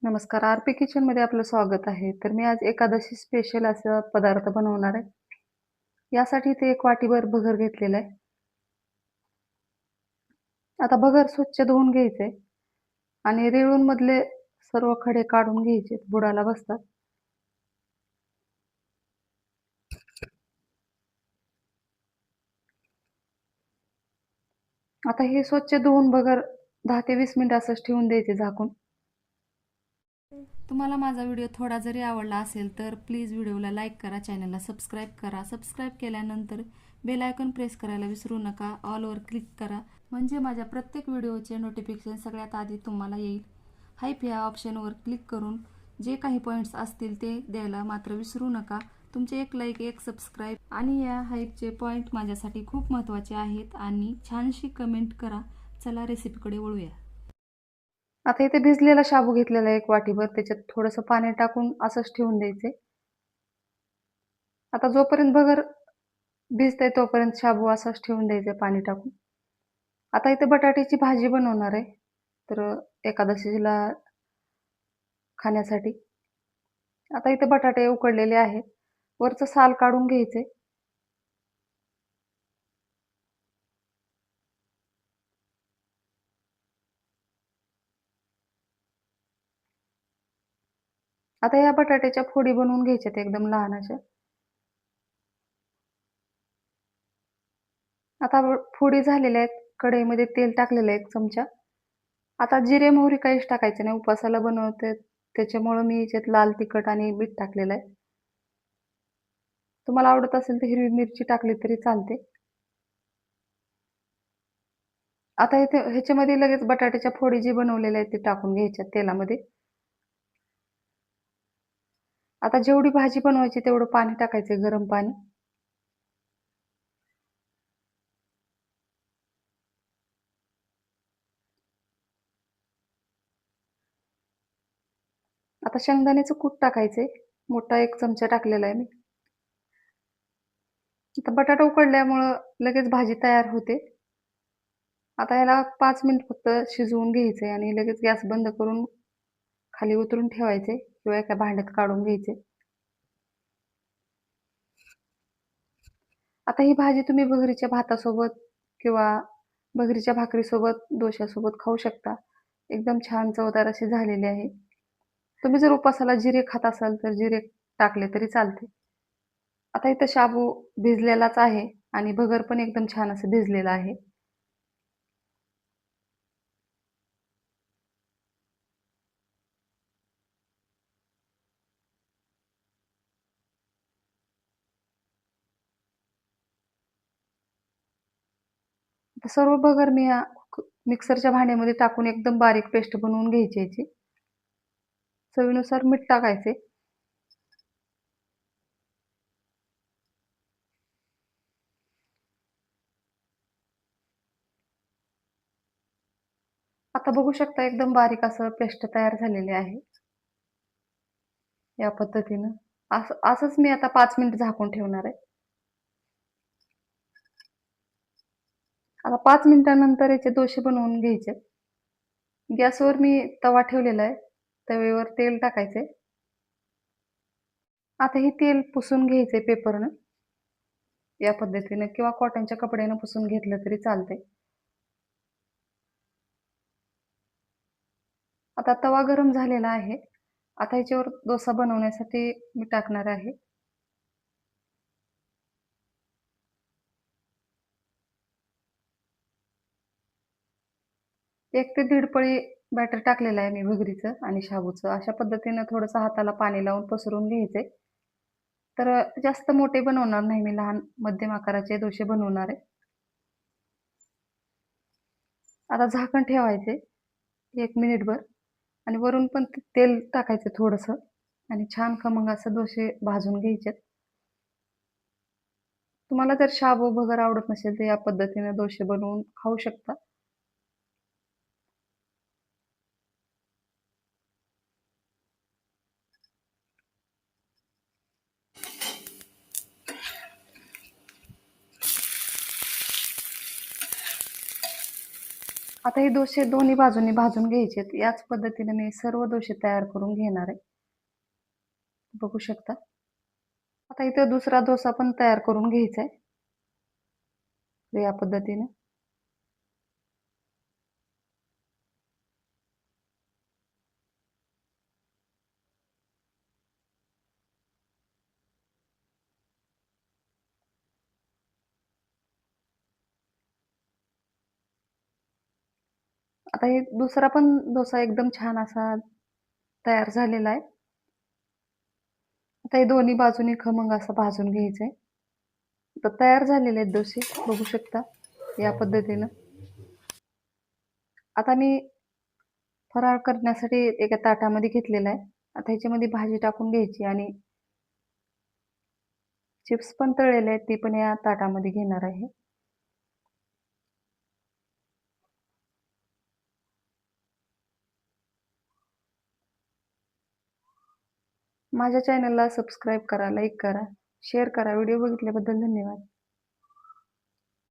नमस्कार. आर-पी किचनमध्ये आपलं स्वागत आहे. तर मी आज एकादशी स्पेशल असा पदार्थ बनवणार आहे. यासाठी इथे 1 वाटीभर भगर घेतलेलं आहे. आता भगर स्वच्छ धुवून घ्यायचे आणि रेळूंमधले सर्व खडे काढून घ्यायचे, बुडाला बसतात. आता हे स्वच्छ धुवून भगर 10 ते 20 मिनिटं असंच ठेवून द्यायचे झाकून. तुम्हाला माझा व्हिडिओ थोडा जरी आवडला असेल तर प्लीज व्हिडिओला लाईक करा, चॅनलला सबस्क्राईब करा. सबस्क्राईब केल्यानंतर बेल आयकॉन प्रेस करायला विसरू नका. ऑलवर क्लिक करा म्हणजे माझ्या प्रत्येक व्हिडिओचे नोटिफिकेशन सगळ्यात आधी तुम्हाला येईल. हाईप या ऑप्शनवर क्लिक करून जे काही पॉईंट्स असतील ते द्यायला मात्र विसरू नका. तुमचे एक लाईक, एक सबस्क्राईब आणि या हाईपचे पॉईंट माझ्यासाठी खूप महत्त्वाचे आहेत आणि छानशी कमेंट करा. चला रेसिपीकडे वळूया. आता इथे भिजलेला शाबू घेतलेला आहे 1 वाटीभर. त्याच्यात थोडंसं पाणी टाकून असंच ठेवून द्यायचे. आता जोपर्यंत भगर भिजते तोपर्यंत शाबू असाच ठेवून द्यायचे पाणी टाकून. आता इथे बटाट्याची भाजी बनवणार आहे. तर एकादशीला खाण्यासाठी. आता इथे बटाटे उकडलेले आहेत. वरचं साल काढून घ्यायचे. आता या बटाट्याच्या फोडी बनवून घ्यायच्यात एकदम लहान अशा. आता फोडी झालेल्या आहेत. कढईमध्ये तेल टाकलेलं आहे 1 चमचा. आता जिरे, मोहरी काहीच टाकायचं नाही. उपवासाला बनवते त्याच्यामुळं मी याच्यात लाल तिखट आणि मीठ टाकलेलं आहे. तुम्हाला आवडत असेल तर हिरवी मिरची टाकली तरी चालते. आता इथे ह्याच्यामध्ये लगेच बटाट्याच्या फोडी जी बनवलेल्या आहेत ते टाकून घ्यायच्या तेलामध्ये. आता जेवढी भाजी बनवायची तेवढं पाणी टाकायचं, गरम पाणी. आता शेंगदाण्याचं कूट टाकायचंय. मोठा 1 चमचा टाकलेला आहे मी. आता बटाटा उकडल्यामुळं लगेच भाजी तयार होते. आता याला 5 मिनिट फक्त शिजवून घ्यायचंय आणि लगेच गॅस बंद करून खाली उतरून ठेवायचे किंवा एका भांड्यात काढून घ्यायचे. आता ही भाजी तुम्ही भगरीच्या भातासोबत किंवा भगरीच्या भाकरीसोबत, डोश्यासोबत खाऊ शकता. एकदम छान चवदार अशी झालेली आहे. तुम्ही जर उपासाला जिरे खात असाल तर जिरे टाकले तरी चालते. आता इथं शाबू भिजलेलाच आहे आणि भगर पण एकदम छान असं भिजलेलं आहे. आता सर्व भगर मी या मिक्सरच्या भांड्यामध्ये टाकून एकदम बारीक पेस्ट बनवून घ्यायची याची. चवीनुसार मीठ टाकायचे. आता बघू शकता एकदम बारीक असं पेस्ट तयार झालेली आहे. या पद्धतीनं. असंच मी आता 5 मिनिट झाकून ठेवणार आहे. आता 5 मिनिटानंतर याचे डोसे बनवून घ्यायचे. गॅसवर मी तवा ठेवलेला आहे. तव्यावर तेल टाकायचे. आता हे तेल पुसून घ्यायचंय पेपरनं. या पद्धतीनं किंवा कॉटनच्या कपड्यानं पुसून घेतलं तरी चालतंय. आता तवा गरम झालेला आहे. आता ह्याच्यावर डोसा बनवण्यासाठी मी टाकणार आहे. 1 ते दीड पळी बॅटर टाकलेलं आहे मी भगरीचं आणि शाबूचं. अशा पद्धतीनं थोडंसं हाताला पाणी लावून पसरवून घ्यायचंय. तर जास्त मोठे बनवणार नाही मी, लहान मध्यम आकाराचे डोसे बनवणार आहे. आता झाकण ठेवायचे 1 मिनिटभर आणि वरून पण तेल टाकायचं थोडंसं आणि छान खमंग असं डोसे भाजून घ्यायचेत. तुम्हाला जर शाबू भगर आवडत नसेल तर या पद्धतीने डोसे बनवून खाऊ शकता. आता हे डोसे दोन्ही बाजूंनी भाजून घ्यायचे. याच पद्धतीने मी सर्व डोसे तयार करून घेणार आहे. बघू शकता. आता इथे दुसरा डोसा पण तयार करून घ्यायचा आहे. या पद्धतीने. आता हे दुसरा पण डोसा एकदम छान असा तयार झालेला आहे. आता हे दोन्ही बाजूनी खमंग असं भाजून घ्यायचंय. तर तयार झालेले आहेत डोसे बघू शकता या पद्धतीनं. आता मी फराळ करण्यासाठी एका ताटामध्ये घेतलेला आहे. आता ह्याच्यामध्ये भाजी टाकून घ्यायची आणि चिप्स पण तळलेले आहेत ते पण या ताटामध्ये घेणार आहे. माझ्या चॅनलला सबस्क्राईब करा, लाईक करा, शेअर करा. व्हिडिओ बघितल्याबद्दल धन्यवाद.